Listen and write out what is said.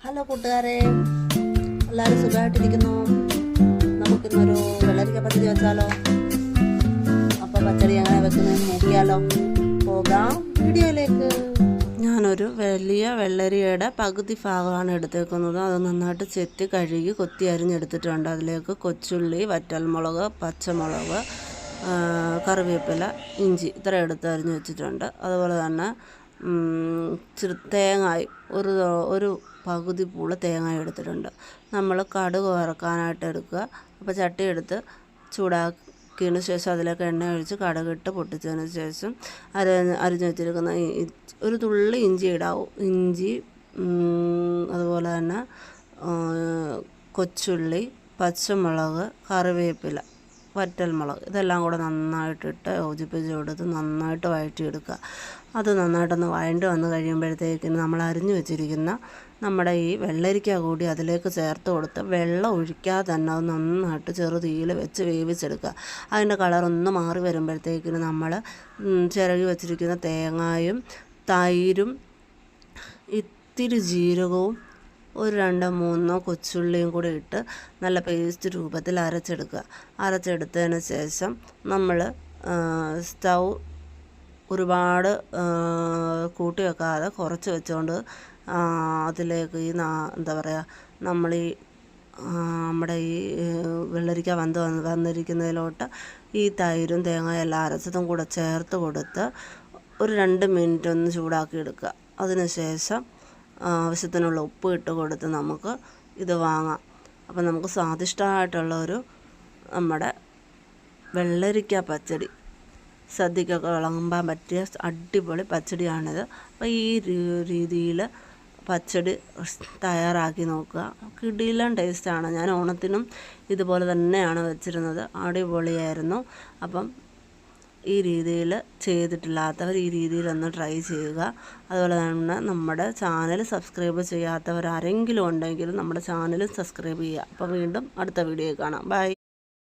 Hello കൂട്ടുകാരെ, എല്ലാവരും സുഖമായിട്ടിരിക്കുന്നു. നമുക്കിന്നൊരു വെള്ളരിക്ക പച്ചടി വെച്ചാലോ? അപ്പോൾ പച്ചടി എങ്ങനെ വെക്കുന്നതെന്ന് നോക്കിയാലോ? പോകാം വീഡിയോയിലേക്ക്. ഞാനൊരു വലിയ വെള്ളരിയുടെ പകുതി ഭാഗമാണ് എടുത്തേക്കുന്നത്. അത് നന്നായിട്ട് ചെത്തി കഴുകി കൊത്തി അരിഞ്ഞെടുത്തിട്ടുണ്ട്. അതിലേക്ക് കൊച്ചുള്ളി, വറ്റൽമുളക്, പച്ചമുളക്, കറിവേപ്പില, ഇഞ്ചി ഇത്ര എടുത്ത് അരിഞ്ഞ് വെച്ചിട്ടുണ്ട്. അതുപോലെ തന്നെ തേങ്ങായി ഒരു പകുതി പൂള് തേങ്ങ എടുത്തിട്ടുണ്ട്. നമ്മൾ കടുക് വറക്കാനായിട്ട് എടുക്കുക. അപ്പോൾ ചട്ടി എടുത്ത് ചൂടാക്കിയതിന് ശേഷം അതിലേക്ക് എണ്ണ ഒഴിച്ച് കടുകിട്ട് പൊട്ടിച്ചതിന് ശേഷം അരിഞ്ഞ് വെച്ചിരിക്കുന്ന ഒരു തുള്ളി ഇഞ്ചി ഇടാവും. ഇഞ്ചി, അതുപോലെ തന്നെ കൊച്ചുള്ളി, പച്ചമുളക്, കറിവേപ്പില, വറ്റൽമുളക് ഇതെല്ലാം കൂടെ നന്നായിട്ടിട്ട് യോജിപ്പിച്ച് കൊടുത്ത് നന്നായിട്ട് വഴറ്റിയെടുക്കുക. അത് നന്നായിട്ടൊന്ന് വഴണ്ടി വന്ന് കഴിയുമ്പോഴത്തേക്കിന് നമ്മൾ അരിഞ്ഞു വെച്ചിരിക്കുന്ന നമ്മുടെ ഈ വെള്ളരിക്ക കൂടി അതിലേക്ക് ചേർത്ത് കൊടുത്ത് വെള്ളം ഒഴിക്കാതെ തന്നെ അത് നന്നായിട്ട് ചെറുതീയിൽ വെച്ച് വേവിച്ചെടുക്കുക. അതിൻ്റെ കളറൊന്ന് മാറി വരുമ്പോഴത്തേക്കിന് നമ്മൾ ചിരകി വെച്ചിരിക്കുന്ന തേങ്ങായും തൈരും ഇത്തിരി ജീരകവും ഒരു 2-3 കൊച്ചുള്ളിയും കൂടി ഇട്ട് നല്ല പേസ്റ്റ് രൂപത്തിൽ അരച്ചെടുക്കുക. അരച്ചെടുത്തതിന് ശേഷം നമ്മൾ സ്റ്റൗ ഒരുപാട് കൂട്ടി വെക്കാതെ കുറച്ച് വെച്ചുകൊണ്ട് അതിലേക്ക് എന്താ പറയുക, നമ്മുടെ ഈ വെള്ളരിക്ക വന്നിരിക്കുന്നതിലോട്ട് ഈ തൈരും തേങ്ങയും എല്ലാം അരച്ചതും കൂടെ ചേർത്ത് കൊടുത്ത് ഒരു 2 മിനിറ്റ് ഒന്ന് ചൂടാക്കി എടുക്കുക. അതിന് ശേഷം ആവശ്യത്തിനുള്ള ഉപ്പ് ഇട്ട് കൊടുത്ത് നമുക്ക് ഇത് വാങ്ങാം. അപ്പം നമുക്ക് സ്വാദിഷ്ടമായിട്ടുള്ളൊരു നമ്മുടെ വെള്ളരിക്ക പച്ചടി, സദ്യക്കൊക്കെ വിളമ്പാൻ പറ്റിയ അടിപൊളി പച്ചടിയാണിത്. അപ്പോൾ ഈ രീതിയിൽ പച്ചടി തയ്യാറാക്കി നോക്കുക. കിടിലൻ ടേസ്റ്റാണ്. ഞാൻ ഓണത്തിനും ഇതുപോലെ തന്നെയാണ് വെച്ചിരുന്നത്. അടിപൊളിയായിരുന്നു. അപ്പം ഈ രീതിയിൽ ചെയ്തിട്ടില്ലാത്തവർ ഈ രീതിയിലൊന്ന് ട്രൈ ചെയ്യുക. അതുപോലെ തന്നെ നമ്മുടെ ചാനൽ സബ്സ്ക്രൈബ് ചെയ്യാത്തവർ ആരെങ്കിലും ഉണ്ടെങ്കിൽ നമ്മുടെ ചാനൽ സബ്സ്ക്രൈബ് ചെയ്യുക. അപ്പോൾ വീണ്ടും അടുത്ത വീഡിയോ കാണാം. ബൈ.